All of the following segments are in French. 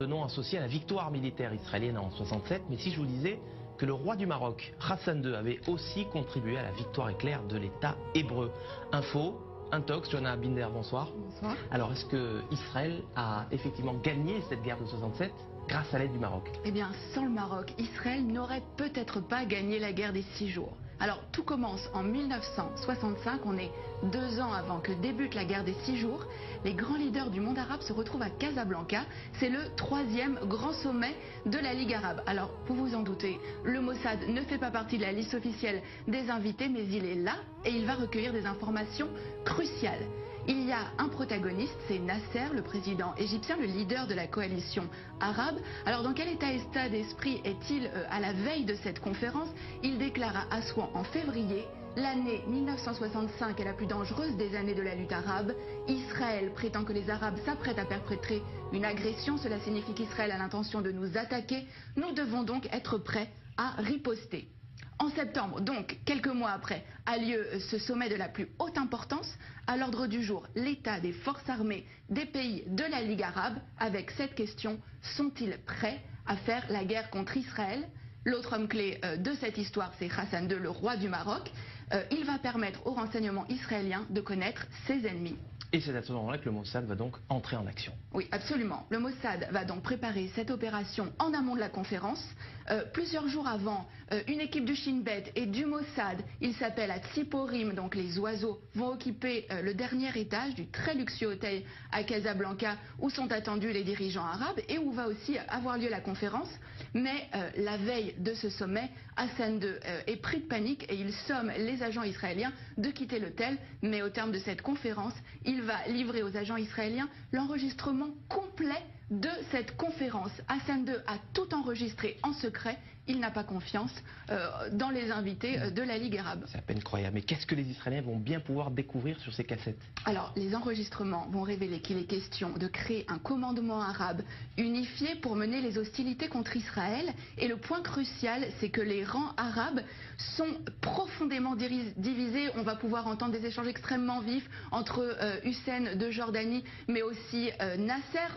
Le nom associé à la victoire militaire israélienne en 67, mais si je vous disais que le roi du Maroc, Hassan II, avait aussi contribué à la victoire éclair de l'État hébreu. Info, Intox, Johanna Binder, bonsoir. Bonsoir. Alors, est-ce que Israël a effectivement gagné cette guerre de 67 grâce à l'aide du Maroc? Eh bien, sans le Maroc, Israël n'aurait peut-être pas gagné la guerre des 6 jours. Alors, tout commence en 1965, on est 2 ans avant que débute la guerre des 6 jours. Les grands leaders du monde arabe se retrouvent à Casablanca. C'est le 3e grand sommet de la Ligue arabe. Alors, vous vous en doutez, le Mossad ne fait pas partie de la liste officielle des invités, mais il est là et il va recueillir des informations cruciales. Il y a un protagoniste, c'est Nasser, le président égyptien, le leader de la coalition arabe. Alors dans quel état d'esprit est-il à la veille de cette conférence? Il déclare à Assouan en février: l'année 1965 est la plus dangereuse des années de la lutte arabe. Israël prétend que les Arabes s'apprêtent à perpétrer une agression. Cela signifie qu'Israël a l'intention de nous attaquer. Nous devons donc être prêts à riposter. En septembre, donc quelques mois après, a lieu ce sommet de la plus haute importance. À l'ordre du jour, l'état des forces armées des pays de la Ligue arabe, avec cette question: sont-ils prêts à faire la guerre contre Israël? L'autre homme clé de cette histoire, c'est Hassan II, le roi du Maroc. Il va permettre aux renseignements israéliens de connaître ses ennemis. Et c'est à ce moment-là que le Mossad va donc entrer en action. Oui, absolument. Le Mossad va donc préparer cette opération en amont de la conférence. Plusieurs jours avant, une équipe du Shin Bet et du Mossad, il s'appelle à Tsiporim, donc les oiseaux, vont occuper le dernier étage du très luxueux hôtel à Casablanca où sont attendus les dirigeants arabes et où va aussi avoir lieu la conférence. Mais la veille de ce sommet, Hassan II est pris de panique et il somme les agents israéliens de quitter l'hôtel. Mais au terme de cette conférence, il va livrer aux agents israéliens l'enregistrement complet de cette conférence. Hassan II a tout enregistré en secret. Il n'a pas confiance dans les invités de la Ligue arabe. C'est à peine croyable. Mais qu'est-ce que les Israéliens vont bien pouvoir découvrir sur ces cassettes? Alors, les enregistrements vont révéler qu'il est question de créer un commandement arabe unifié pour mener les hostilités contre Israël. Et le point crucial, c'est que les rangs arabes sont profondément divisés. On va pouvoir entendre des échanges extrêmement vifs entre Hussein de Jordanie, mais aussi Nasser.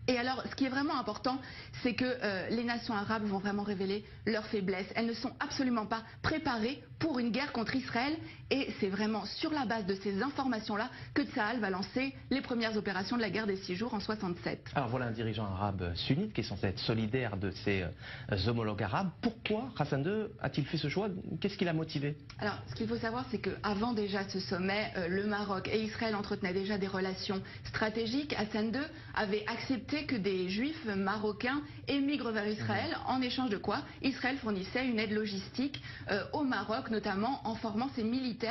Et alors, ce qui est vraiment important, c'est que les nations arabes vont vraiment révéler leurs faiblesses. Elles ne sont absolument pas préparées pour une guerre contre Israël. Et c'est vraiment sur la base de ces informations-là que Tsahal va lancer les premières opérations de la guerre des 6 jours en 67. Alors voilà un dirigeant arabe sunnite qui est censé être solidaire de ses homologues arabes. Pourquoi Hassan II a-t-il fait ce choix? Qu'est-ce qui l'a motivé? Alors, ce qu'il faut savoir, c'est qu'avant déjà ce sommet, le Maroc et Israël entretenaient déjà des relations stratégiques. Hassan II avait accepté que des juifs marocains émigrent vers Israël, en échange de quoi Israël fournissait une aide logistique au Maroc, notamment en formant ses militaires.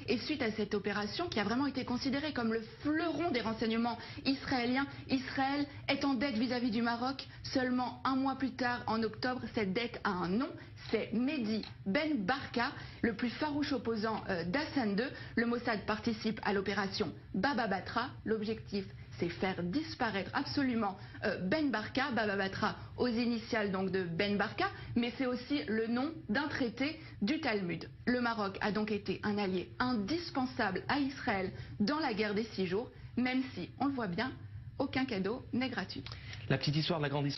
Et suite à cette opération, qui a vraiment été considérée comme le fleuron des renseignements israéliens, Israël est en dette vis-à-vis du Maroc. Seulement un mois plus tard, en octobre, cette dette a un nom. C'est Mehdi Ben Barka, le plus farouche opposant d'Hassan II. Le Mossad participe à l'opération Baba Batra. L'objectif, c'est faire disparaître absolument Ben Barka, Baba Batra aux initiales donc de Ben Barka, mais c'est aussi le nom d'un traité du Talmud. Le Maroc a donc été un allié indispensable à Israël dans la guerre des 6 jours, même si, on le voit bien, aucun cadeau n'est gratuit. La petite histoire de la grande histoire.